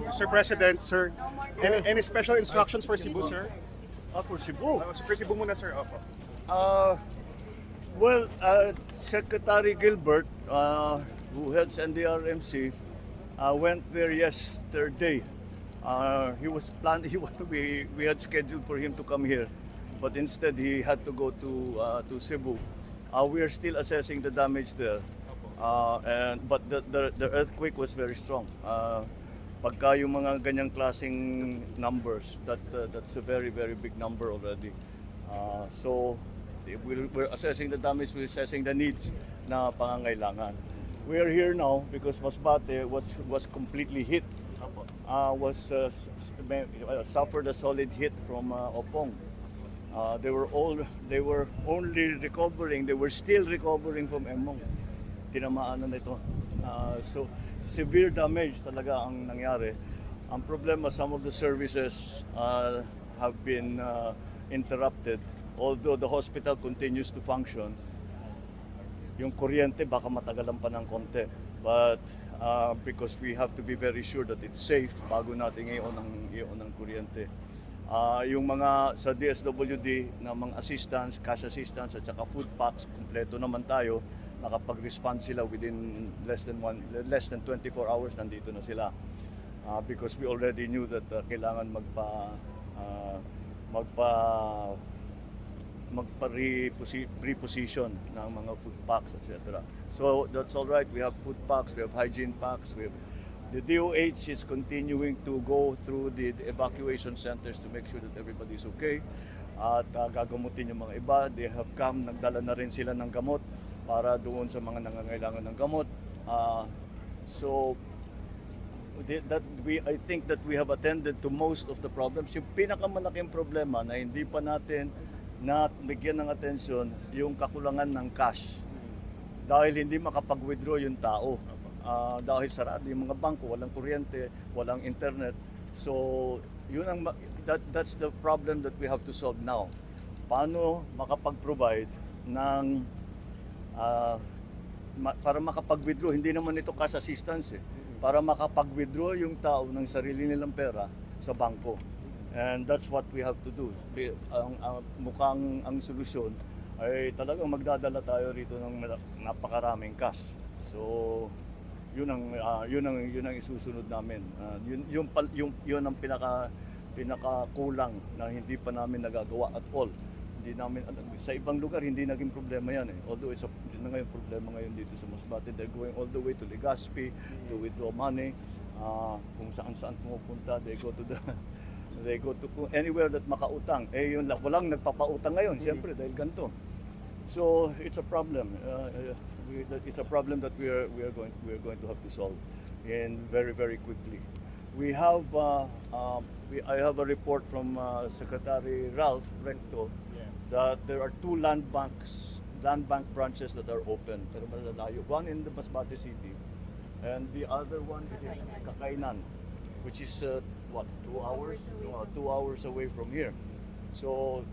Mr. President, sir, any special instructions for Cebu, sir? For Cebu? For Cebu muna, sir. Opo. Uh, Secretary Gilbert, who heads NDRMC, went there yesterday. He was planned. We had scheduled for him to come here, but instead he had to go to Cebu. We are still assessing the damage there, but the earthquake was very strong. Pagka yung mga ganyang klaseng numbers, that's a very big number already. So we're assessing the damage, we're assessing the needs na pangangailangan. We are here now because Masbate was completely hit. Suffered a solid hit from Opong. They were only recovering. They were still recovering from Emong. Tinamaan na nito. So severe damage talaga ang nangyari. Ang problema, some of the services have been interrupted. Although the hospital continues to function, yung kuryente baka matagalan pa ng konti. But because we have to be very sure that it's safe bago natin i-on ang kuryente. Yung mga sa DSWD na mga assistance, cash assistance at saka food packs, kumpleto naman tayo. Nakapag-respond sila within less than 24 hours, nandito na sila. Because we already knew that kailangan reposition ng mga food packs, etc. So that's all right. We have food packs, we have hygiene packs, the DOH is continuing to go through the evacuation centers to make sure that everybody's okay. At gagamutin yung mga iba. They have come, nagdala na rin sila ng gamot para doon sa mga nangangailangan ng gamot. I think that we have attended to most of the problems. Yung pinakamalaking problema na hindi pa natin bigyan ng atensyon, yung kakulangan ng cash. Dahil hindi makapag-withdraw yung tao. Dahil sarado yung mga bangko, walang kuryente, walang internet. So, that's the problem that we have to solve now. Paano makapag-provide ng para makapag-withdraw, hindi naman ito cash assistance para makapag-withdraw yung tao ng sarili nilang pera sa bangko. And that's what we have to do. Mukhang ang solusyon ay talagang magdadala tayo rito ng napakaraming cash. So yun ang isusunod namin. Yun ang pinakakulang na hindi pa namin nagagawa at all. Hindi namin sa ibang lugar hindi naging problema yan Although yun na ngayon problema ngayon dito sa Masbate. They're going all the way to Legazpi to withdraw money. Kung saan pumupunta, they go to anywhere that makautang. Yun lang, walang nagpapautang ngayon, siyempre dahil ganito. So it's a problem. It's a problem that we are going to have to solve and very quickly. We have I have a report from Secretary Ralph Recto that there are 2 land bank branches that are open. Pero malalayo. One in the Masbate City and the other one is in Kakainan, which is 2 hours? 2 hours away from here. So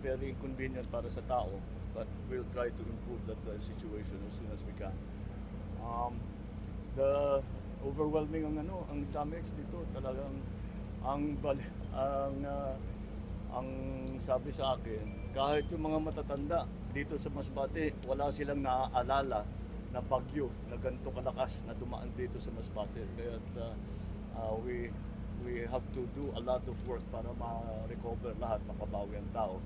very inconvenient para sa tao, but we'll try to improve that situation as soon as we can. The overwhelming ang damage dito talagang ang sabi sa akin, kahit yung mga matatanda dito sa Masbate, wala silang naaalala na bagyo na ganito kalakas na dumaan dito sa Masbate. Kaya we have to do a lot of work para ma-recover lahat, makabawi ang tao.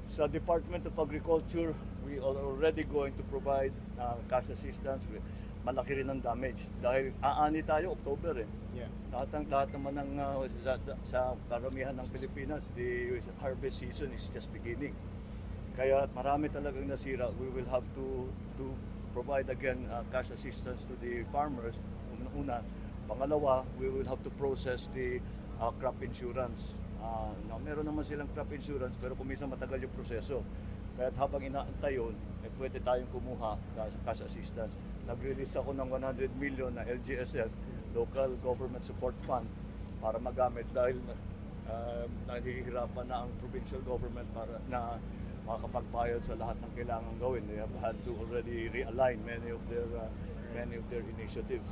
Sa Department of Agriculture, we are already going to provide cash assistance. Malaki rin ang damage dahil aani tayo October Lahat naman sa karamihan ng Pilipinas, the harvest season is just beginning. Kaya marami talagang nasira. We will have to provide again cash assistance to the farmers. Una. Pangalawa, we will have to process the crop insurance. Meron naman silang crop insurance pero kuminsan matagal yung proseso. Kaya habang inaantay yun, pwede tayong kumuha sa cash assistance. Nag-release ako ng 100 million na LGSF, Local Government Support Fund, para magamit dahil nahihirapan na ang provincial government para na makakapagbayad sa lahat ng kailangan gawin. They have had to already realign many of their initiatives.